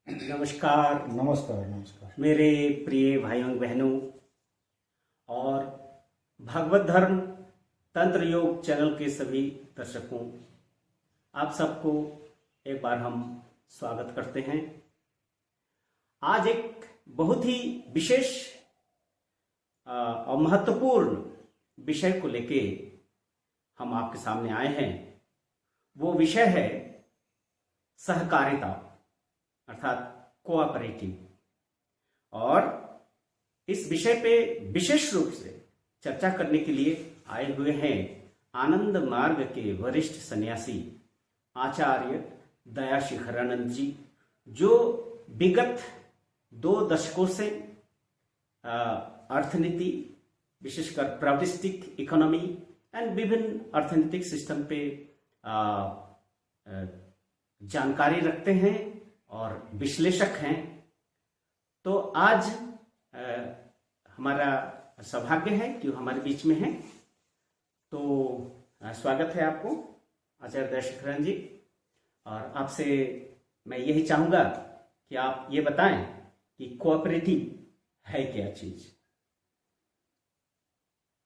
नमस्कार। नमस्कार नमस्कार। मेरे प्रिय भाइयों बहनों और भागवत धर्म तंत्र योग चैनल के सभी दर्शकों, आप सबको एक बार हम स्वागत करते हैं। आज एक बहुत ही विशेष और महत्वपूर्ण विषय को लेके हम आपके सामने आए हैं। वो विषय है सहकारिता अर्थात कोऑपरेटिव। और इस विषय पे विशेष रूप से चर्चा करने के लिए आए हुए हैं आनंद मार्ग के वरिष्ठ सन्यासी आचार्य दयाशिखरानंद जी, जो विगत 2 दशकों से अर्थनीति, विशेषकर प्राविधिक इकोनॉमी एंड विभिन्न अर्थनीतिक सिस्टम पे जानकारी रखते हैं और विश्लेषक हैं। तो आज हमारा सौभाग्य है कि वो हमारे बीच में हैं। तो स्वागत है आपको आचार्य दयाशिखरानंद जी। और आपसे मैं यही चाहूँगा कि आप ये बताएं कि कोऑपरेटिव है क्या चीज।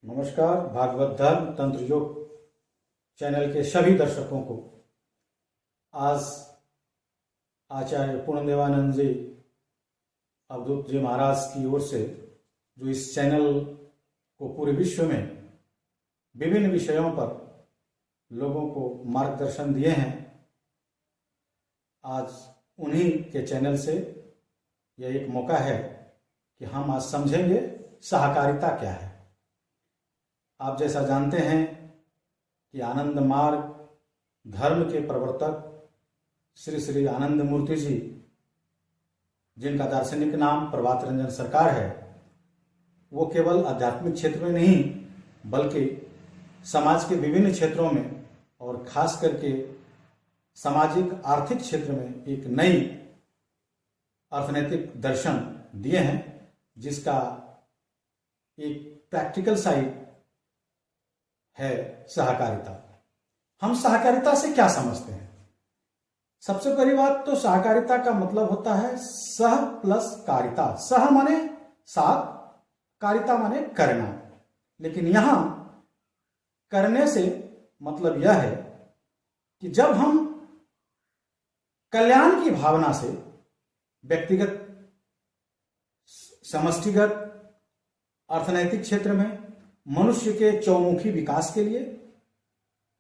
नमस्कार। भागवत धर्म तंत्र योग चैनल के सभी दर्शकों को आज आचार्य पूर्णदेवानंद जी अवधूत जी महाराज की ओर से जो इस चैनल को पूरे विश्व में विभिन्न विषयों पर लोगों को मार्गदर्शन दिए हैं, आज उन्हीं के चैनल से यह एक मौका है कि हम आज समझेंगे सहकारिता क्या है। आप जैसा जानते हैं कि आनंद मार्ग धर्म के प्रवर्तक श्री श्री आनंद मूर्ति जी, जिनका दार्शनिक नाम प्रभात रंजन सरकार है, वो केवल आध्यात्मिक क्षेत्र में नहीं बल्कि समाज के विभिन्न क्षेत्रों में और खास करके सामाजिक आर्थिक क्षेत्र में एक नई अर्थनैतिक दर्शन दिए हैं, जिसका एक प्रैक्टिकल साइड है सहकारिता। हम सहकारिता से क्या समझते हैं? सबसे पहली बात तो सहकारिता का मतलब होता है सह प्लस कारिता। सह माने साथ, कारिता माने करना। लेकिन यहां करने से मतलब यह है कि जब हम कल्याण की भावना से व्यक्तिगत, समष्टिगत, अर्थनैतिक क्षेत्र में मनुष्य के चौमुखी विकास के लिए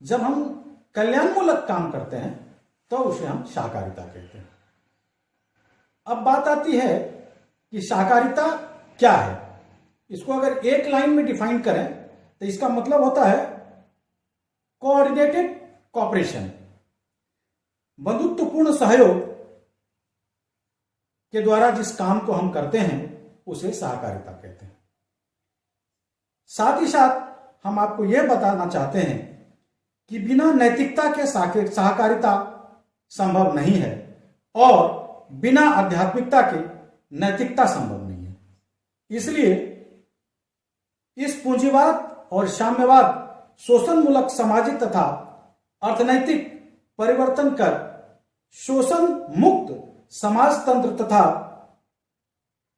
जब हम कल्याणमूलक काम करते हैं तो उसे हम सहकारिता कहते हैं। अब बात आती है कि सहकारिता क्या है। इसको अगर एक लाइन में डिफाइन करें तो इसका मतलब होता है कोऑर्डिनेटेड कॉपरेशन, बंधुत्वपूर्ण सहयोग के द्वारा जिस काम को हम करते हैं उसे सहकारिता कहते हैं। साथ ही साथ हम आपको यह बताना चाहते हैं कि बिना नैतिकता के सहकारिता संभव नहीं है और बिना आध्यात्मिकता के नैतिकता संभव नहीं है। इसलिए इस पूंजीवाद और साम्यवाद शोषणमूलक सामाजिक तथा अर्थनैतिक परिवर्तन कर शोषण मुक्त समाजतंत्र तथा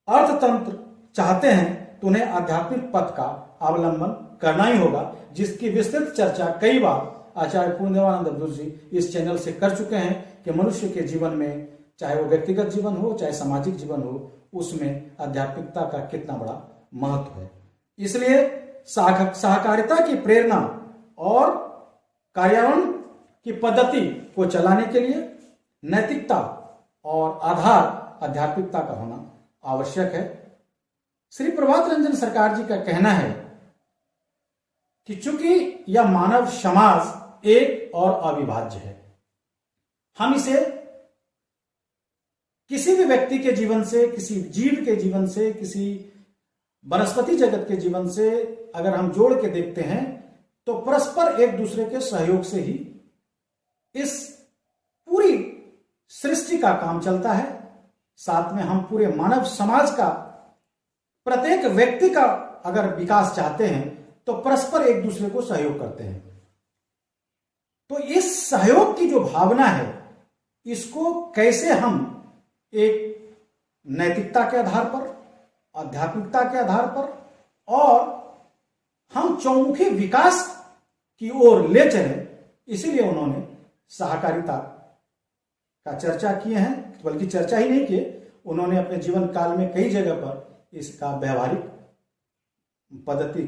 अर्थतंत्र चाहते हैं तो उन्हें आध्यात्मिक पथ का अवलंबन करना ही होगा, जिसकी विस्तृत चर्चा कई बार आचार्य पूर्णदेवानंद अवधूत जी इस चैनल से कर चुके हैं कि मनुष्य के जीवन में, चाहे वो व्यक्तिगत जीवन हो चाहे सामाजिक जीवन हो, उसमें आध्यात्मिकता का कितना बड़ा महत्व है। इसलिए सहकारिता की प्रेरणा और कार्यान्वयन की पद्धति को चलाने के लिए नैतिकता और आधार आध्यात्मिकता का होना आवश्यक है। श्री प्रभात रंजन सरकार जी का कहना है कि चूंकि यह मानव समाज एक और अविभाज्य है, हम इसे किसी भी व्यक्ति के जीवन से, किसी जीव के जीवन से, किसी वनस्पति जगत के जीवन से अगर हम जोड़ के देखते हैं तो परस्पर एक दूसरे के सहयोग से ही इस पूरी सृष्टि का काम चलता है। साथ में हम पूरे मानव समाज का, प्रत्येक व्यक्ति का अगर विकास चाहते हैं तो परस्पर एक दूसरे को सहयोग करते हैं। तो इस सहयोग की जो भावना है, इसको कैसे हम एक नैतिकता के आधार पर, आध्यात्मिकता के आधार पर, और हम चौमुखी विकास की ओर ले चले, इसीलिए उन्होंने सहकारिता का चर्चा किए हैं। बल्कि चर्चा ही नहीं किए, उन्होंने अपने जीवन काल में कई जगह पर इसका व्यवहारिक पद्धति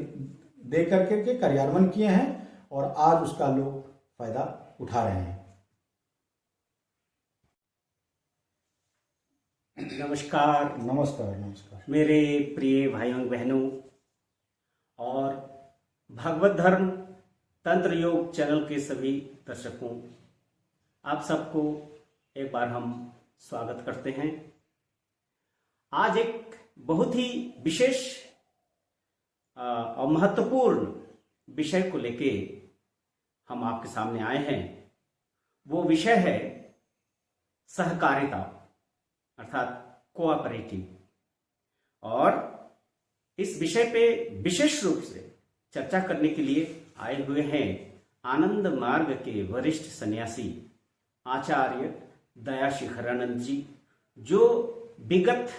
दे करके कार्यान्वयन किए हैं और आज उसका लोग फायदा उठा रहे हैं। नमस्कार। नमस्कार। नमस्कार मेरे प्रिय भाइयों बहनों और भागवत धर्म तंत्र योग चैनल के सभी दर्शकों, आप सबको एक बार हम स्वागत करते हैं। आज एक बहुत ही विशेष और महत्वपूर्ण विषय को लेके हम आपके सामने आए हैं। वो विषय है सहकारिता अर्थात कोऑपरेटिव। और इस विषय पे विशेष रूप से चर्चा करने के लिए आए हुए हैं आनंद मार्ग के वरिष्ठ सन्यासी आचार्य दयाशिखरानंद जी, जो विगत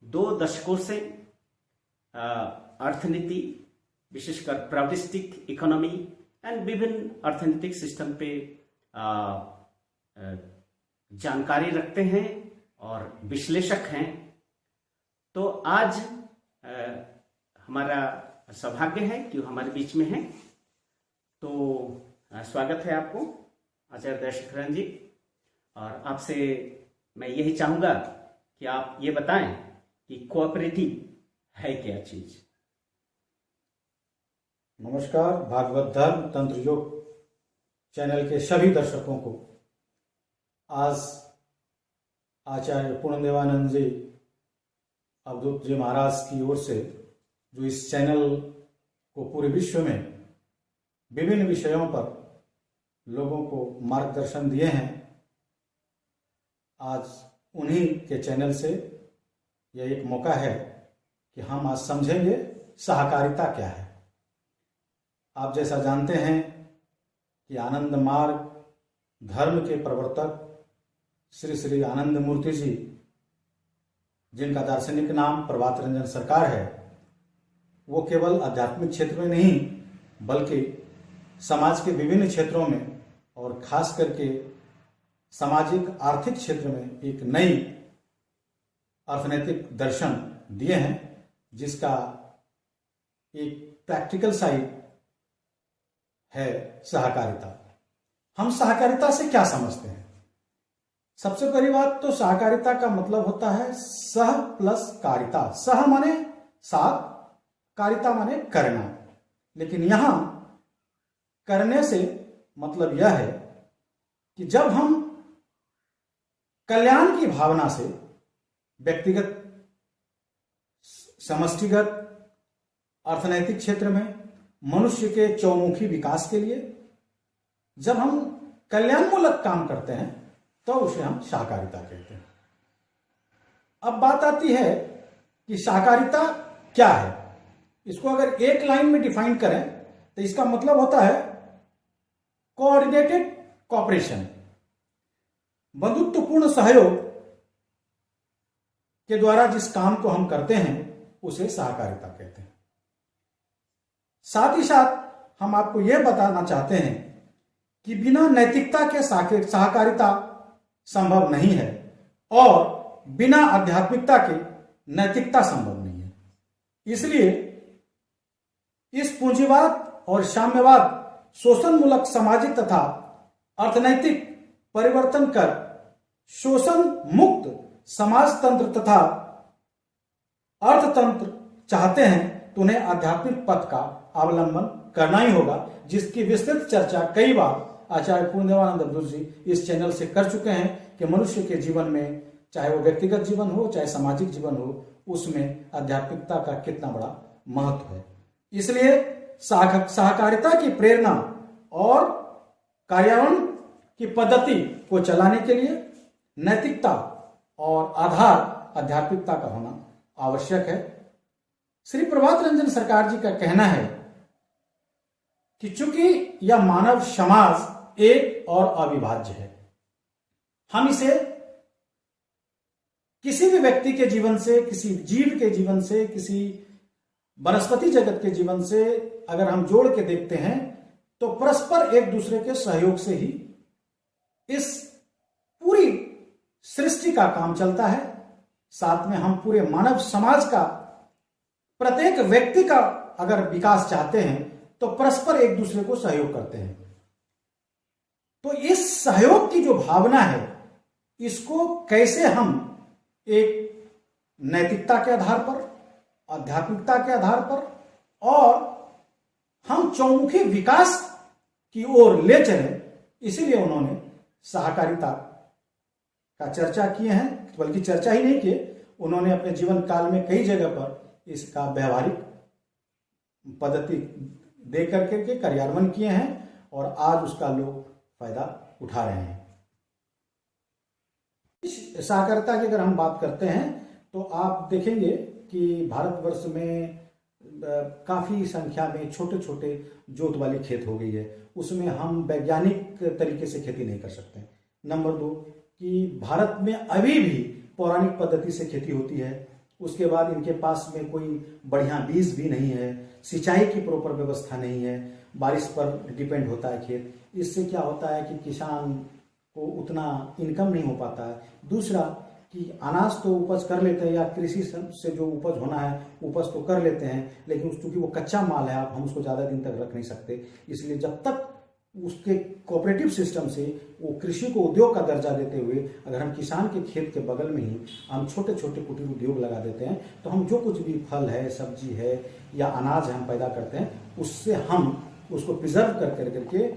2 दशकों से अर्थनीति, विशेषकर प्राविधिक इकोनॉमी एंड विभिन्न अर्थनीतिक सिस्टम पे जानकारी रखते हैं और विश्लेषक हैं। तो आज हमारा सौभाग्य है कि वो हमारे बीच में हैं। तो स्वागत है आपको आचार्य दयाशिखरानंद जी। और आपसे मैं यही चाहूँगा कि आप ये बताएं कि कोऑपरेटिव है क्या चीज। नमस्कार। भागवत धर्म तंत्र योग चैनल के सभी दर्शकों को आज आचार्य पूर्णदेवानंद जी अवधूत जी महाराज की ओर से जो इस चैनल को पूरे विश्व में विभिन्न विषयों पर लोगों को मार्गदर्शन दिए हैं, आज उन्हीं के चैनल से यह एक मौका है कि हम आज समझेंगे सहकारिता क्या है। आप जैसा जानते हैं कि आनंद मार्ग धर्म के प्रवर्तक श्री श्री आनंद मूर्ति जी, जिनका दार्शनिक नाम प्रभात रंजन सरकार है, वो केवल आध्यात्मिक क्षेत्र में नहीं बल्कि समाज के विभिन्न क्षेत्रों में और खास करके सामाजिक आर्थिक क्षेत्र में एक नई अर्थनैतिक दर्शन दिए हैं, जिसका एक प्रैक्टिकल साइड है सहकारिता। हम सहकारिता से क्या समझते हैं? सबसे पहली बात तो सहकारिता का मतलब होता है सह प्लस कारिता। सह माने साथ, कारिता माने करना। लेकिन यहां करने से मतलब यह है कि जब हम कल्याण की भावना से व्यक्तिगत, समष्टिगत, अर्थनैतिक क्षेत्र में मनुष्य के चौमुखी विकास के लिए जब हम कल्याणमूलक काम करते हैं तो उसे हम सहकारिता कहते हैं। अब बात आती है कि सहकारिता क्या है। इसको अगर एक लाइन में डिफाइन करें तो इसका मतलब होता है कोऑर्डिनेटेड कॉपरेशन, बंधुत्वपूर्ण सहयोग के द्वारा जिस काम को हम करते हैं उसे सहकारिता कहते हैं। साथ ही साथ हम आपको यह बताना चाहते हैं कि बिना नैतिकता के सहकारिता संभव नहीं है और बिना आध्यात्मिकता के नैतिकता संभव नहीं है। इसलिए इस पूंजीवाद और साम्यवाद शोषणमूलक सामाजिक तथा अर्थनैतिक परिवर्तन कर शोषण मुक्त समाजतंत्र तथा अर्थतंत्र चाहते हैं तो उन्हें आध्यात्मिक पथ का अवलंबन करना ही होगा, जिसकी विस्तृत चर्चा कई बार आचार्य पूर्णदेवानंद अवधूत जी इस चैनल से कर चुके हैं कि मनुष्य के जीवन में, चाहे वो व्यक्तिगत जीवन हो चाहे सामाजिक जीवन हो, उसमें आध्यात्मिकता का कितना बड़ा महत्व है। इसलिए सहकारिता की प्रेरणा और कार्यान्वयन की पद्धति को चलाने के लिए नैतिकता और आधार आध्यात्मिकता का होना आवश्यक है। श्री प्रभात रंजन सरकार जी का कहना है कि चूंकि यह मानव समाज एक और अविभाज्य है, हम इसे किसी भी व्यक्ति के जीवन से, किसी जीव के जीवन से, किसी वनस्पति जगत के जीवन से अगर हम जोड़ के देखते हैं तो परस्पर एक दूसरे के सहयोग से ही इस पूरी सृष्टि का काम चलता है। साथ में हम पूरे मानव समाज का, प्रत्येक व्यक्ति का अगर विकास चाहते हैं तो परस्पर एक दूसरे को सहयोग करते हैं। तो इस सहयोग की जो भावना है, इसको कैसे हम एक नैतिकता के आधार पर, आध्यात्मिकता के आधार पर और हम चौमुखी विकास की ओर ले चले, इसीलिए उन्होंने सहकारिता का चर्चा किए हैं। बल्कि चर्चा ही नहीं किए, उन्होंने अपने जीवन काल में कई जगह पर इसका व्यवहारिक पद्धति दे करके कार्यान्वयन किए हैं और आज उसका लोग फायदा उठा रहे हैं। सहकारिता की अगर हम बात करते हैं तो आप देखेंगे कि भारतवर्ष में काफी संख्या में छोटे छोटे जोत वाली खेत हो गई है। उसमें हम वैज्ञानिक तरीके से खेती नहीं कर सकते। नंबर 2 कि भारत में अभी भी पौराणिक पद्धति से खेती होती है। उसके बाद इनके पास में कोई बढ़िया बीज भी नहीं है, सिंचाई की प्रॉपर व्यवस्था नहीं है, बारिश पर डिपेंड होता है खेत। इससे क्या होता है कि किसान को उतना इनकम नहीं हो पाता है। दूसरा कि अनाज तो उपज कर लेते हैं या कृषि से जो उपज होना है उपज तो कर लेते हैं, लेकिन चूंकि वो कच्चा माल है, हम उसको ज़्यादा दिन तक रख नहीं सकते। इसलिए जब तक उसके कोऑपरेटिव सिस्टम से वो कृषि को उद्योग का दर्जा देते हुए अगर हम किसान के खेत के बगल में ही हम छोटे छोटे कुटीर उद्योग लगा देते हैं तो हम जो कुछ भी फल है, सब्जी है या अनाज है हम पैदा करते हैं, उससे हम उसको प्रिजर्व करके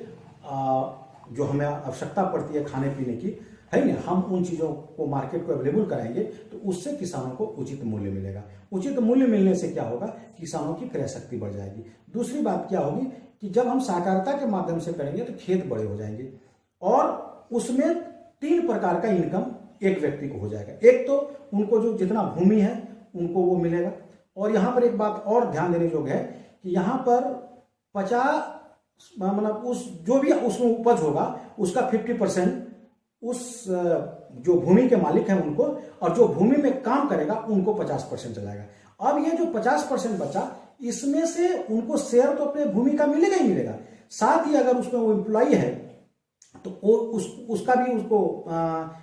जो हमें आवश्यकता पड़ती है खाने पीने की, है ना, हम उन चीज़ों को मार्केट को अवेलेबल कराएंगे तो उससे किसानों को उचित मूल्य मिलेगा। उचित मूल्य मिलने से क्या होगा, किसानों की क्रय शक्ति बढ़ जाएगी। दूसरी बात क्या होगी कि जब हम सहकारिता के माध्यम से करेंगे तो खेत बड़े हो जाएंगे और उसमें 3 प्रकार का इनकम एक व्यक्ति को हो जाएगा। एक तो उनको जो जितना भूमि है उनको वो मिलेगा, और यहाँ पर एक बात और ध्यान देने योग्य है कि यहाँ पर 50 मतलब उस जो भी उसमें उपज होगा उसका 50% उस जो भूमि के मालिक हैं उनको, और जो भूमि में काम करेगा उनको 50% चलाएगा। अब ये जो 50% बचा, इसमें से उनको शेयर तो अपने भूमि का मिलेगा ही मिलेगा, साथ ही अगर उसमें वो एम्प्लॉई है तो वो उसका भी उसको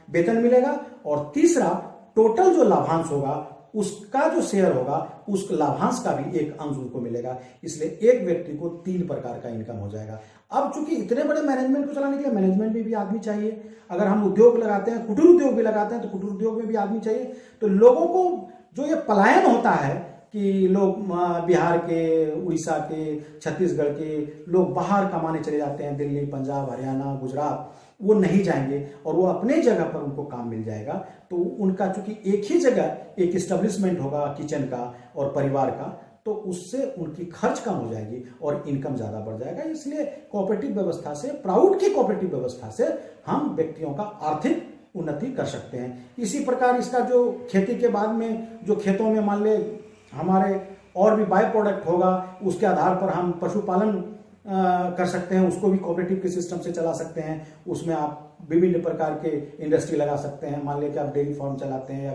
वेतन मिलेगा, और तीसरा टोटल जो लाभांश होगा उसका जो शेयर होगा उस लाभांश का भी एक अंश उनको मिलेगा। इसलिए एक व्यक्ति को 3 प्रकार का इनकम हो जाएगा। अब चूंकि इतने बड़े मैनेजमेंट को चलाने के लिए मैनेजमेंट में भी आदमी चाहिए। अगर हम उद्योग लगाते हैं, कुटीर उद्योग भी लगाते हैं, तो कुटीर उद्योग में भी आदमी चाहिए। तो लोगों को जो ये पलायन होता है कि लोग बिहार के, उड़ीसा के, छत्तीसगढ़ के लोग बाहर कमाने चले जाते हैं, दिल्ली, पंजाब, हरियाणा, गुजरात, वो नहीं जाएंगे और वो अपने जगह पर उनको काम मिल जाएगा। तो उनका चूंकि एक ही जगह एक इस्टेब्लिशमेंट होगा किचन का और परिवार का, तो उससे उनकी खर्च कम हो जाएगी और इनकम ज़्यादा बढ़ जाएगा। इसलिए कोऑपरेटिव व्यवस्था से, प्राउड की कोऑपरेटिव व्यवस्था से हम व्यक्तियों का आर्थिक उन्नति कर सकते हैं। इसी प्रकार इसका जो खेती के बाद में जो खेतों में मान ले हमारे और भी बाय प्रोडक्ट होगा, उसके आधार पर हम पशुपालन कर सकते हैं, उसको भी कोऑपरेटिव के सिस्टम से चला सकते हैं। उसमें आप विभिन्न प्रकार के इंडस्ट्री लगा सकते हैं। मान लीजिए कि आप डेयरी फार्म चलाते हैं या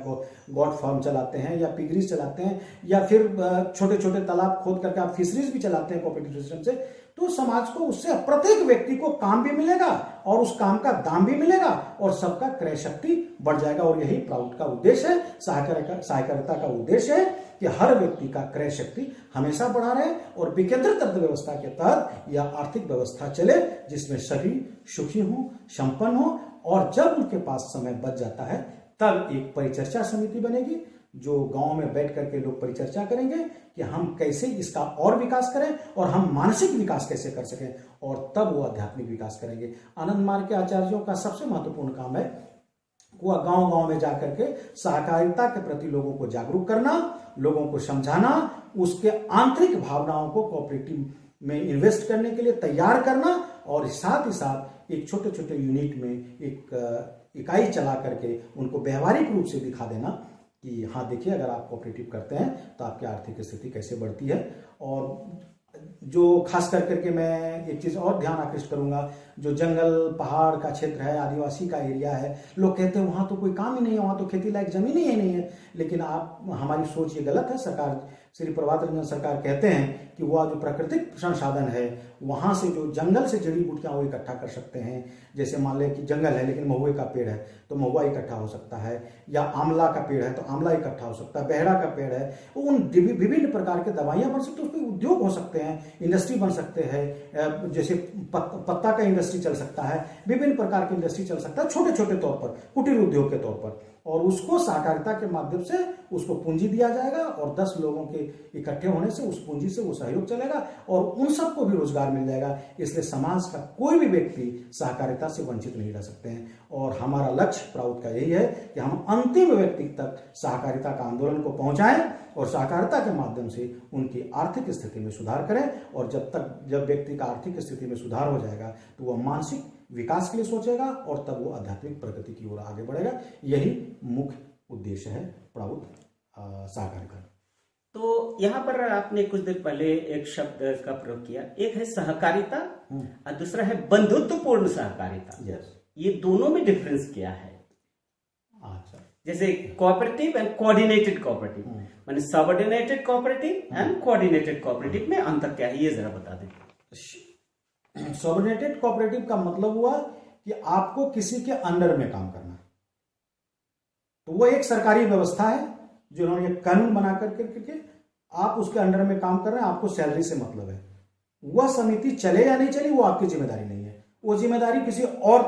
गॉट फार्म चलाते हैं या पिगरीज चलाते हैं या फिर छोटे छोटे तालाब खोद करके आप फिशरीज भी चलाते हैं कोऑपरेटिव सिस्टम से, तो समाज को उससे प्रत्येक व्यक्ति को काम भी मिलेगा और उस काम का दाम भी मिलेगा और सबका क्रय शक्ति बढ़ जाएगा। और यही प्राउड का उद्देश्य है, सहकारिता का उद्देश्य है कि हर व्यक्ति का क्रय शक्ति हमेशा बढ़ा रहे और विकेंद्रित अर्थव्यवस्था के तहत यह आर्थिक व्यवस्था चले जिसमें सभी सुखी हों, संपन्न हों। और जब उनके पास समय बच जाता है तब एक परिचर्चा समिति बनेगी जो गांव में बैठ करके लोग परिचर्चा करेंगे कि हम कैसे इसका और विकास करें और हम मानसिक विकास कैसे कर सकें, और तब वो आध्यात्मिक विकास करेंगे। आनंद मार्ग के आचार्यों का सबसे महत्वपूर्ण काम है वह गांव गांव में जाकर के सहकारिता के प्रति लोगों को जागरूक करना, लोगों को समझाना, उसके आंतरिक भावनाओं को कोऑपरेटिव में इन्वेस्ट करने के लिए तैयार करना, और साथ ही साथ एक छोटे छोटे यूनिट में एक इकाई चला करके उनको व्यवहारिक रूप से दिखा देना कि हाँ देखिए, अगर आप कोऑपरेटिव करते हैं तो आपकी आर्थिक स्थिति कैसे बढ़ती है। और जो खास करके मैं एक चीज और ध्यान आकृष्ट करूंगा, जो जंगल पहाड़ का क्षेत्र है, आदिवासी का एरिया है, लोग कहते हैं वहां तो कोई काम ही नहीं है, वहां तो खेती लायक जमीन ही नहीं है। लेकिन आप, हमारी सोच ये गलत है। सरकार, श्री प्रभात रंजन सरकार कहते हैं कि वह जो प्राकृतिक संसाधन है, वहां से जो जंगल से जड़ी बूटियां वो इकट्ठा कर सकते हैं। जैसे मान लें कि जंगल है लेकिन महुए का पेड़ है तो महुआ इकट्ठा हो सकता है, या आंवला का पेड़ है तो आंवला इकट्ठा हो सकता है, बहड़ा का पेड़ है, उन विभिन्न प्रकार के दवाइयां बन सकती है, उसमें उद्योग हो सकते हैं, इंडस्ट्री बन सकते हैं। जैसे पत्ता का इंडस्ट्री चल सकता है, विभिन्न प्रकार की इंडस्ट्री चल सकता है, छोटे छोटे तौर पर, कुटीर उद्योग के तौर पर। और उसको सहकारिता के माध्यम से उसको पूंजी दिया जाएगा और 10 लोगों के इकट्ठे होने से उस पूंजी से वो सहयोग चलेगा और उन सबको भी रोजगार मिल जाएगा। इसलिए समाज का कोई भी व्यक्ति सहकारिता से वंचित नहीं रह सकते हैं। और हमारा लक्ष्य प्राउड का यही है कि हम अंतिम व्यक्ति तक सहकारिता का आंदोलन को पहुंचाएं और सहकारिता के माध्यम से उनकी आर्थिक स्थिति में सुधार करें। और जब व्यक्ति का आर्थिक स्थिति में सुधार हो जाएगा तो वह मानसिक विकास के लिए सोचेगा और तब वो आध्यात्मिक प्रगति की ओर आगे बढ़ेगा। यही मुख्य उद्देश्य है प्राउड सहकारिता। तो यहाँ पर आपने कुछ देर पहले एक शब्द का प्रयोग किया, एक है सहकारिता और दूसरा है बंधुत्वपूर्ण सहकारिता। यस, ये दोनों में डिफरेंस क्या है? अच्छा, जैसे कोऑपरेटिव एंड कोऑर्डिनेटेड कोऑपरेटिव, माने subordinated cooperative and coordinated cooperative में अंतर क्या है, ये जरा बता दें। सबऑर्डिनेटेड कोऑपरेटिव का मतलब हुआ कि आपको किसी के अंडर में काम करना, तो वो एक सरकारी व्यवस्था है जो उन्होंने कानून बना करके आप उसके अंडर में काम कर रहे हैं, आपको सैलरी से मतलब है। वह समिति चले या नहीं चली वो आपकी जिम्मेदारी नहीं है, वो जिम्मेदारी किसी और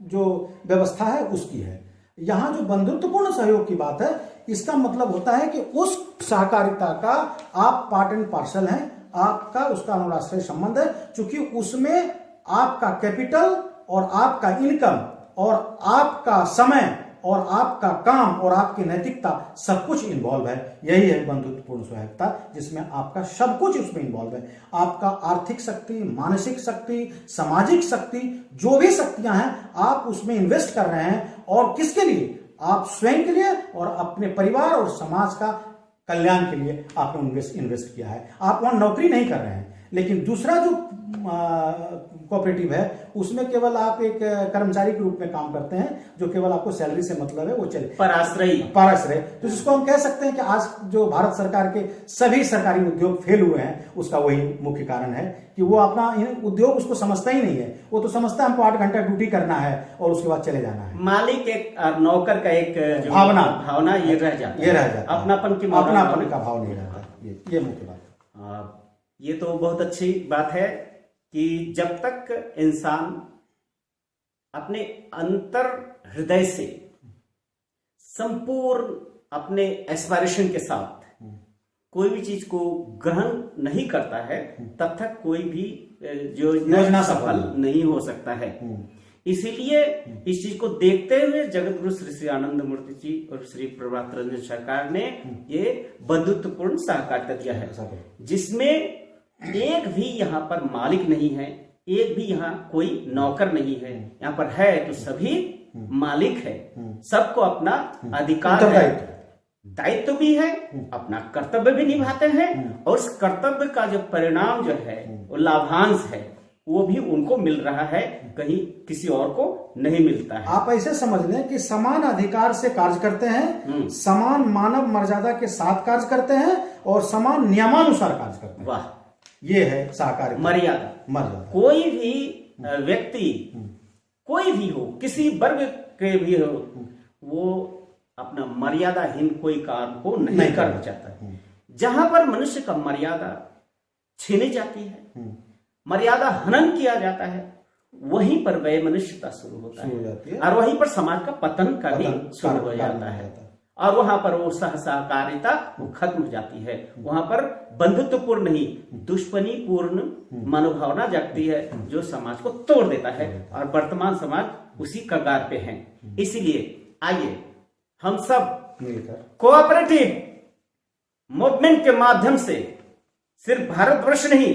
जो व्यवस्था है उसकी है। यहां जो बंधुत्वपूर्ण सहयोग की बात है, इसका मतलब होता है कि उस सहकारिता का आप पार्ट एंड पार्सल हैं, आपका उसका अनुराष्ट्रीय संबंध है, क्योंकि उसमें आपका कैपिटल और आपका इनकम और आपका समय और आपका काम और आपकी नैतिकता सब कुछ इन्वॉल्व है। यही है बंधुत्वपूर्ण सहायता, जिसमें आपका सब कुछ उसमें इन्वॉल्व है। आपका आर्थिक शक्ति, मानसिक शक्ति, सामाजिक शक्ति, जो भी शक्तियां हैं आप उसमें इन्वेस्ट कर रहे हैं। और किसके लिए? आप स्वयं के लिए और अपने परिवार और समाज का कल्याण के लिए आपने इन्वेस्ट किया है। आप वहां नौकरी नहीं कर रहे हैं। लेकिन दूसरा जो कोऑपरेटिव है उसमें केवल आप एक कर्मचारी के रूप में काम करते हैं, जो केवल आपको सैलरी से मतलब है, वो चले पराश्रय। तो जिसको हम कह सकते हैं कि आज जो भारत सरकार के सभी सरकारी उद्योग फेल हुए हैं, उसका वही मुख्य कारण है कि वो अपना उद्योग उसको समझता ही नहीं है। वो तो समझता है हमको 8 घंटा ड्यूटी करना है और उसके बाद चले जाना है। मालिक एक नौकर का एक भावना ये रह जाता है, अपनापन का भाव नहीं रहता। ये मुख्य बात। ये तो बहुत अच्छी बात है कि जब तक इंसान अपने अंतर हृदय से संपूर्ण अपने एस्पायरेशन के साथ कोई भी चीज को ग्रहण नहीं करता है, तब तक कोई भी योजना सफल नहीं हो सकता है। इसीलिए इस चीज को देखते हुए जगत गुरु श्री श्री आनंद मूर्ति जी और श्री प्रभात रंजन सरकार ने ये बंधुत्वपूर्ण सहकारिता दिया है, जिसमें एक भी यहाँ पर मालिक नहीं है, एक भी यहाँ कोई नौकर नहीं है। यहाँ पर है तो सभी मालिक है, सबको अपना अधिकार है, दायित्व भी है, अपना कर्तव्य भी निभाते हैं और उस कर्तव्य का जो परिणाम जो है वो लाभांश है, वो भी उनको मिल रहा है, कहीं किसी और को नहीं मिलता है। आप ऐसे समझ लें कि समान अधिकार से कार्य करते हैं, समान मानव मर्यादा के साथ कार्य करते हैं और समान नियमानुसार कार्य करते हैं। वाह, ये है सहकारिता। मर्यादा। कोई भी व्यक्ति, कोई भी हो, किसी वर्ग के भी हो, वो अपना मर्यादाहीन कोई काम को नहीं करना चाहता है। जहां पर मनुष्य का मर्यादा छीनी जाती है, मर्यादा हनन किया जाता है, वहीं पर वह मनुष्यता शुरू होता है और वहीं पर समाज का पतन का भी शुरू हो जाता है और वहां पर वो सहकारिता वो खत्म हो जाती है। वहां पर बंधुत्वपूर्ण नहीं, दुश्मनी पूर्ण मनोभावना जागती है, जो समाज को तोड़ देता है और वर्तमान समाज उसी कगार पे है। इसीलिए आइए हम सब कोऑपरेटिव मूवमेंट के माध्यम से सिर्फ भारतवर्ष नहीं,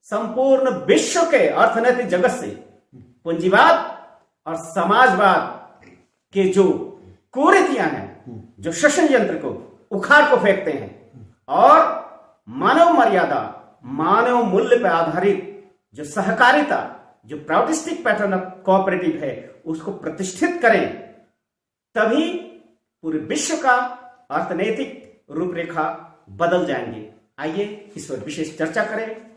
संपूर्ण विश्व के अर्थनैतिक जगत से पूंजीवाद और समाजवाद के जो कुरीतियां हैं, जो शोषण यंत्र को उखाड़ को फेंकते हैं और मानव मर्यादा मानव मूल्य पर आधारित जो सहकारिता, जो प्राउडिस्टिक पैटर्न ऑफ कोऑपरेटिव है, उसको प्रतिष्ठित करें, तभी पूरे विश्व का अर्थनैतिक रूपरेखा बदल जाएंगे। आइए इस पर विशेष चर्चा करें।